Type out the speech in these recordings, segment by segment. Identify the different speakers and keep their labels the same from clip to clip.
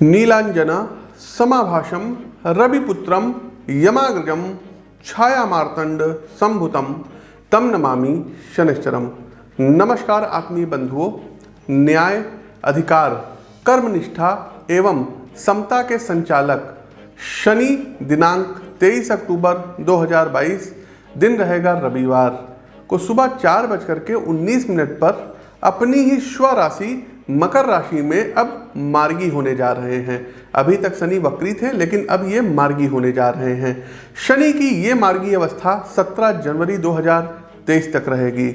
Speaker 1: नीलांजन समाभाषम रविपुत्रम यमाग्रजम छायामार्तंड संभुतम तम नमामि शनिश्चरम। नमस्कार आत्मीय बंधुओं, न्याय, अधिकार, कर्मनिष्ठा एवं समता के संचालक शनि दिनांक 23 अक्टूबर 2022 दिन रहेगा रविवार को सुबह 4:19 पर अपनी ही स्वराशि मकर राशि में अब मार्गी होने जा रहे हैं। अभी तक शनि वक्री थे, लेकिन अब ये मार्गी होने जा रहे हैं। शनि की ये मार्गी अवस्था 17 जनवरी 2023 तक रहेगी।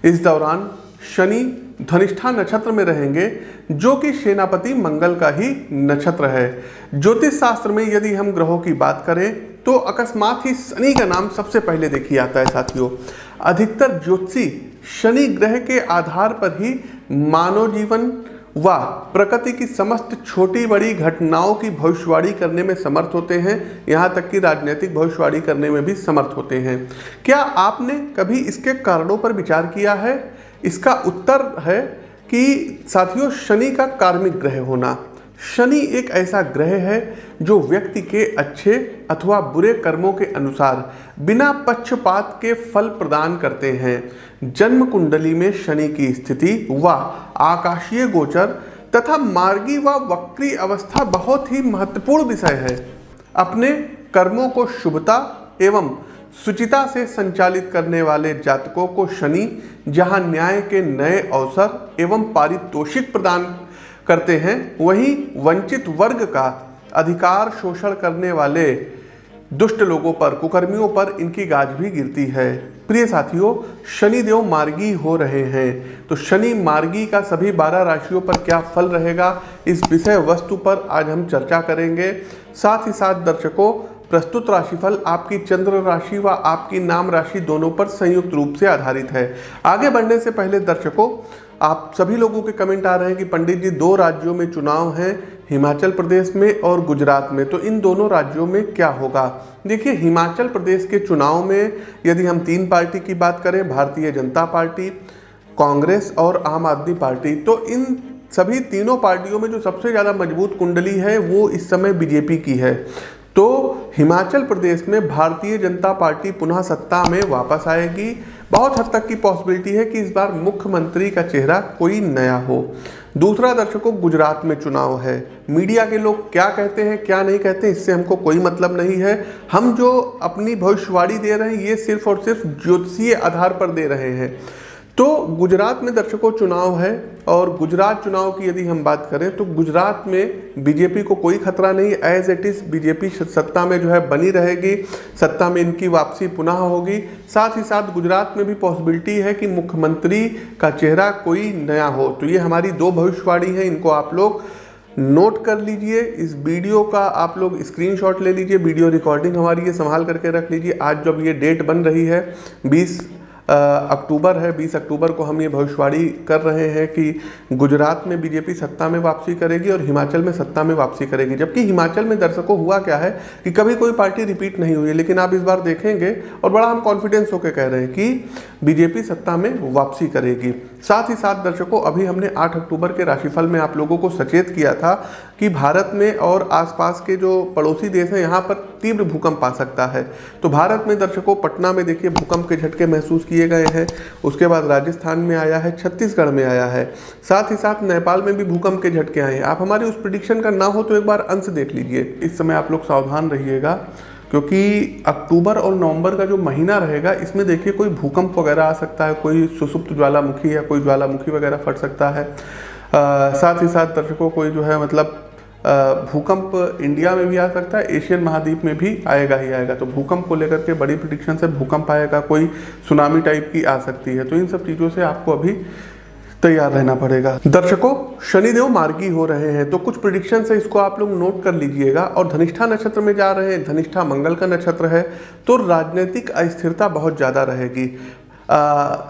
Speaker 1: इस दौरान शनि धनिष्ठा नक्षत्र में रहेंगे, जो कि सेनापति मंगल का ही नक्षत्र है। ज्योतिष शास्त्र में यदि हम ग्रहों की बात करें तो अकस्मात ही शनि का नाम सबसे पहले देखिए आता है। साथियों, अधिकतर ज्योतिषी शनि ग्रह के आधार पर ही मानव जीवन व प्रकृति की समस्त छोटी बड़ी घटनाओं की भविष्यवाणी करने में समर्थ होते हैं। यहाँ तक कि राजनीतिक भविष्यवाणी करने में भी समर्थ होते हैं। क्या आपने कभी इसके कारणों पर विचार किया है? इसका उत्तर है कि साथियों, शनि का कार्मिक ग्रह होना। शनि एक ऐसा ग्रह है जो व्यक्ति के अच्छे अथवा बुरे कर्मों के अनुसार बिना पक्षपात के फल प्रदान करते हैं। जन्म कुंडली में शनि की स्थिति व आकाशीय गोचर तथा मार्गी व वक्री अवस्था बहुत ही महत्वपूर्ण विषय है। अपने कर्मों को शुभता एवं सुचिता से संचालित करने वाले जातकों को शनि जहां न्याय के नए अवसर एवं पारितोषिक प्रदान करते हैं, वहीं वंचित वर्ग का अधिकार शोषण करने वाले दुष्ट लोगों पर, कुकर्मियों पर इनकी गाज भी गिरती है। प्रिय साथियों, शनिदेव मार्गी हो रहे हैं, तो शनि मार्गी का सभी 12 राशियों पर क्या फल रहेगा, इस विषय वस्तु पर आज हम चर्चा करेंगे। साथ ही साथ दर्शकों, प्रस्तुत राशिफल आपकी चंद्र राशि व आपकी नाम राशि दोनों पर संयुक्त रूप से आधारित है। आगे बढ़ने से पहले दर्शकों, आप सभी लोगों के कमेंट आ रहे हैं कि पंडित जी 2 राज्यों में चुनाव हैं, हिमाचल प्रदेश में और गुजरात में, तो इन दोनों राज्यों में क्या होगा? देखिए, हिमाचल प्रदेश के चुनाव में यदि हम 3 पार्टी की बात करें, भारतीय जनता पार्टी, कांग्रेस और आम आदमी पार्टी, तो इन सभी तीनों पार्टियों में जो सबसे ज़्यादा मजबूत कुंडली है वो इस समय बीजेपी की है। तो हिमाचल प्रदेश में भारतीय जनता पार्टी पुनः सत्ता में वापस आएगी। बहुत हद तक की पॉसिबिलिटी है कि इस बार मुख्यमंत्री का चेहरा कोई नया हो। दूसरा दर्शकों, गुजरात में चुनाव है। मीडिया के लोग क्या कहते हैं क्या नहीं कहते हैं, इससे हमको कोई मतलब नहीं है। हम जो अपनी भविष्यवाणी दे रहे हैं ये सिर्फ और सिर्फ ज्योतिषीय आधार पर दे रहे हैं। तो गुजरात में दर्शकों चुनाव है, और गुजरात चुनाव की यदि हम बात करें तो गुजरात में बीजेपी को कोई खतरा नहीं। एज इट इज़ बीजेपी सत्ता में जो है बनी रहेगी, सत्ता में इनकी वापसी पुनः होगी। साथ ही साथ गुजरात में भी पॉसिबिलिटी है कि मुख्यमंत्री का चेहरा कोई नया हो। तो ये हमारी 2 भविष्यवाणी है, इनको आप लोग नोट कर लीजिए। इस वीडियो का आप लोग स्क्रीनशॉट ले लीजिए, वीडियो रिकॉर्डिंग हमारी ये संभाल करके रख लीजिए। आज जब ये डेट बन रही है 20 अक्टूबर है, 20 अक्टूबर को हम ये भविष्यवाणी कर रहे हैं कि गुजरात में बीजेपी सत्ता में वापसी करेगी और हिमाचल में सत्ता में वापसी करेगी। जबकि हिमाचल में दर्शकों हुआ क्या है कि कभी कोई पार्टी रिपीट नहीं हुई है, लेकिन आप इस बार देखेंगे और बड़ा हम कॉन्फिडेंस होकर कह रहे हैं कि बीजेपी सत्ता में वापसी करेगी। साथ ही साथ दर्शकों, अभी हमने 8 अक्टूबर के राशिफल में आप लोगों को सचेत किया था कि भारत में और आसपास के जो पड़ोसी देश हैं यहाँ पर तीव्र भूकंप आ सकता है। तो भारत में दर्शकों, पटना में देखिए भूकंप के झटके महसूस किए गए हैं। उसके बाद राजस्थान में आया है, छत्तीसगढ़ में आया है, साथ ही साथ नेपाल में भी भूकंप के झटके आए हैं। आप हमारी उस प्रेडिक्शन का ना हो तो एक बार अंश देख लीजिए। इस समय आप लोग सावधान रहिएगा, क्योंकि अक्टूबर और नवंबर का जो महीना रहेगा इसमें देखिए कोई भूकंप वगैरह आ सकता है, कोई सुसुप्त ज्वालामुखी या कोई ज्वालामुखी वगैरह फट सकता है। साथ ही साथ दर्शकों, कोई जो है मतलब भूकंप इंडिया में भी आ सकता है, एशियन महाद्वीप में भी आएगा ही आएगा। तो भूकंप को लेकर के बड़ी प्रेडिक्शन से भूकंप आएगा, कोई सुनामी टाइप की आ सकती है। तो इन सब चीज़ों से आपको अभी तैयार रहना पड़ेगा। दर्शकों, शनिदेव मार्गी हो रहे हैं, तो कुछ प्रेडिक्शन है, इसको आप लोग नोट कर लीजिएगा। और धनिष्ठा नक्षत्र में जा रहे हैं, धनिष्ठा मंगल का नक्षत्र है, तो राजनीतिक अस्थिरता बहुत ज़्यादा रहेगी।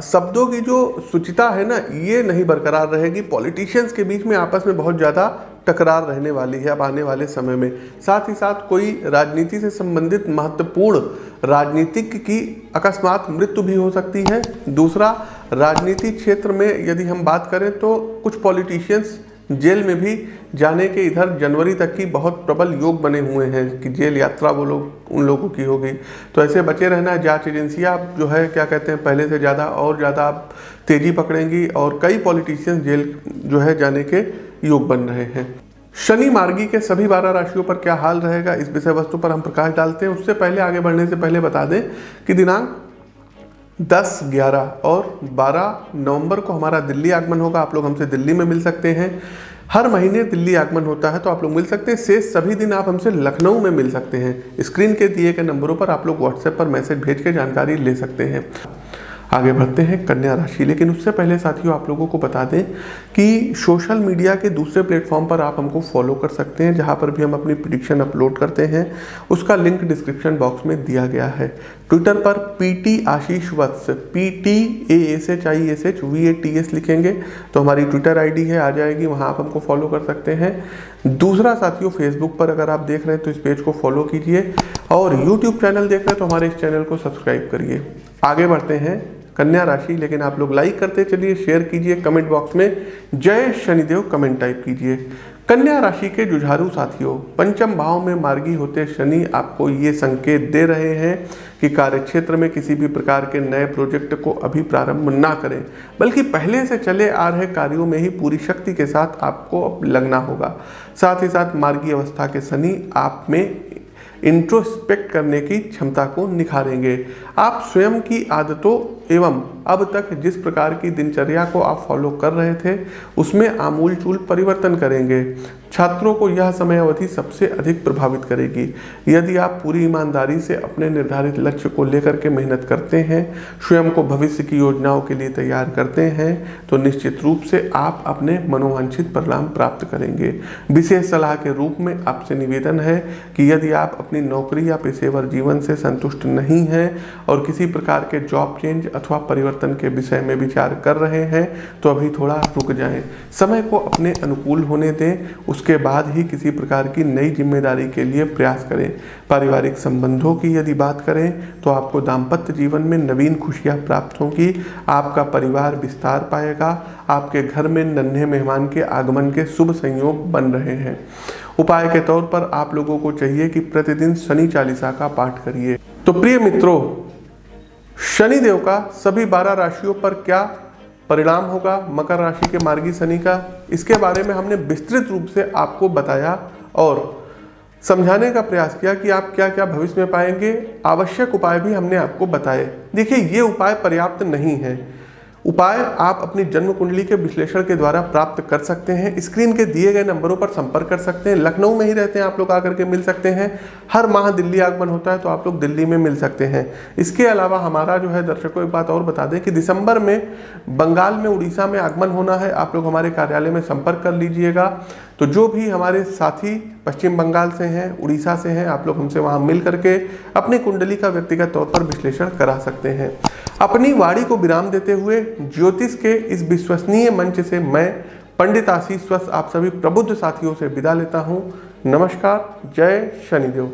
Speaker 1: शब्दों की जो सुचिता है ना, ये नहीं बरकरार रहेगी। पॉलिटिशियंस के बीच में आपस में बहुत ज़्यादा टकरार रहने वाली है अब आने वाले समय में। साथ ही साथ कोई राजनीति से संबंधित महत्वपूर्ण राजनीतिक की अकस्मात मृत्यु भी हो सकती है। दूसरा, राजनीति क्षेत्र में यदि हम बात करें तो कुछ पॉलिटिशियंस जेल में भी जाने के इधर जनवरी तक की बहुत प्रबल योग बने हुए हैं कि जेल यात्रा वो लोग उन लोगों की होगी। तो ऐसे बचे रहना। जांच एजेंसियां जो है क्या कहते हैं पहले से ज़्यादा और ज़्यादा आप तेज़ी पकड़ेंगी और कई पॉलिटिशियंस जेल जो है जाने के योग बन रहे हैं। शनि मार्गी के सभी 12 राशियों पर क्या हाल रहेगा, इस विषय वस्तु पर हम प्रकाश डालते हैं। उससे पहले आगे बढ़ने से पहले बता दें कि दिनांक 10, 11 और 12 नवंबर को हमारा दिल्ली आगमन होगा। आप लोग हमसे दिल्ली में मिल सकते हैं। हर महीने दिल्ली आगमन होता है तो आप लोग मिल सकते हैं। शेष सभी दिन आप हमसे लखनऊ में मिल सकते हैं। स्क्रीन के दिए गए नंबरों पर आप लोग व्हाट्सएप पर मैसेज भेज के जानकारी ले सकते हैं। आगे बढ़ते हैं कन्या राशि। लेकिन उससे पहले साथियों आप लोगों को बता दें कि सोशल मीडिया के दूसरे प्लेटफॉर्म पर आप हमको फॉलो कर सकते हैं, जहां पर भी हम अपनी प्रेडिक्शन अपलोड करते हैं। उसका लिंक डिस्क्रिप्शन बॉक्स में दिया गया है। ट्विटर पर PT आशीष वत्स, PTASHISHVATS लिखेंगे तो हमारी ट्विटर ID है, आ जाएगी, वहां आप हमको फॉलो कर सकते हैं। दूसरा साथियों फेसबुक पर अगर आप देख रहे हैं तो इस पेज को फॉलो कीजिए और यूट्यूब चैनल देख रहे हैं तो हमारे इस चैनल को सब्सक्राइब करिए। आगे बढ़ते हैं कन्या राशि। लेकिन आप लोग लाइक करते चलिए, शेयर कीजिए, कमेंट बॉक्स में जय शनिदेव कमेंट टाइप कीजिए। कन्या राशि के जुझारू साथियों, पंचम भाव में मार्गी होते शनि आपको ये संकेत दे रहे हैं कि कार्यक्षेत्र में किसी भी प्रकार के नए प्रोजेक्ट को अभी प्रारंभ ना करें, बल्कि पहले से चले आ रहे कार्यों में ही पूरी शक्ति के साथ आपको अब लगना होगा। साथ ही साथ मार्गी अवस्था के शनि आप में इंट्रोस्पेक्ट करने की क्षमता को निखारेंगे। आप स्वयं की आदतों एवं अब तक जिस प्रकार की दिनचर्या को आप फॉलो कर रहे थे उसमें आमूलचूल परिवर्तन करेंगे। छात्रों को यह समय अवधि सबसे अधिक प्रभावित करेगी। यदि आप पूरी ईमानदारी से अपने निर्धारित लक्ष्य को लेकर के मेहनत करते हैं, स्वयं को भविष्य की योजनाओं के लिए तैयार करते हैं, तो निश्चित रूप से आप अपने मनोवांछित परिणाम प्राप्त करेंगे। विशेष सलाह के रूप में आपसे निवेदन है कि यदि आप अपनी नौकरी या पेशेवर जीवन से संतुष्ट नहीं हैं और किसी प्रकार के जॉब चेंज अथवा परिवर्तन के विषय में विचार कर रहे हैं तो अभी थोड़ा रुक जाएं। समय को अपने अनुकूल होने दें, उसके बाद ही किसी प्रकार की नई जिम्मेदारी के लिए प्रयास करें। पारिवारिक संबंधों की यदि बात करें तो आपको दाम्पत्य जीवन में नवीन खुशियां प्राप्त होंगी। आपका परिवार विस्तार पाएगा। आपके घर में नन्हे मेहमान के आगमन के शुभ संयोग बन रहे हैं। उपाय के तौर पर आप लोगों को चाहिए कि प्रतिदिन शनि चालीसा का पाठ करिए। तो प्रिय मित्रों, शनिदेव का सभी 12 राशियों पर क्या परिणाम होगा मकर राशि के मार्गी शनि का, इसके बारे में हमने विस्तृत रूप से आपको बताया और समझाने का प्रयास किया कि आप क्या क्या भविष्य में पाएंगे। आवश्यक उपाय भी हमने आपको बताए। देखिए, ये उपाय पर्याप्त नहीं है। उपाय आप अपनी जन्म कुंडली के विश्लेषण के द्वारा प्राप्त कर सकते हैं। स्क्रीन के दिए गए नंबरों पर संपर्क कर सकते हैं। लखनऊ में ही रहते हैं आप लोग, आकर के मिल सकते हैं। हर माह दिल्ली आगमन होता है तो आप लोग दिल्ली में मिल सकते हैं। इसके अलावा हमारा जो है दर्शकों एक बात और बता दें कि दिसंबर में बंगाल में, उड़ीसा में आगमन होना है। आप लोग हमारे कार्यालय में संपर्क कर लीजिएगा। तो जो भी हमारे साथी पश्चिम बंगाल से हैं, उड़ीसा से हैं, आप लोग हमसे वहाँ मिल करके अपनी कुंडली का व्यक्तिगत तौर पर विश्लेषण करा सकते हैं। अपनी वाणी को विराम देते हुए ज्योतिष के इस विश्वसनीय मंच से मैं पंडित आशीष वत्स आप सभी प्रबुद्ध साथियों से विदा लेता हूँ। नमस्कार, जय शनिदेव।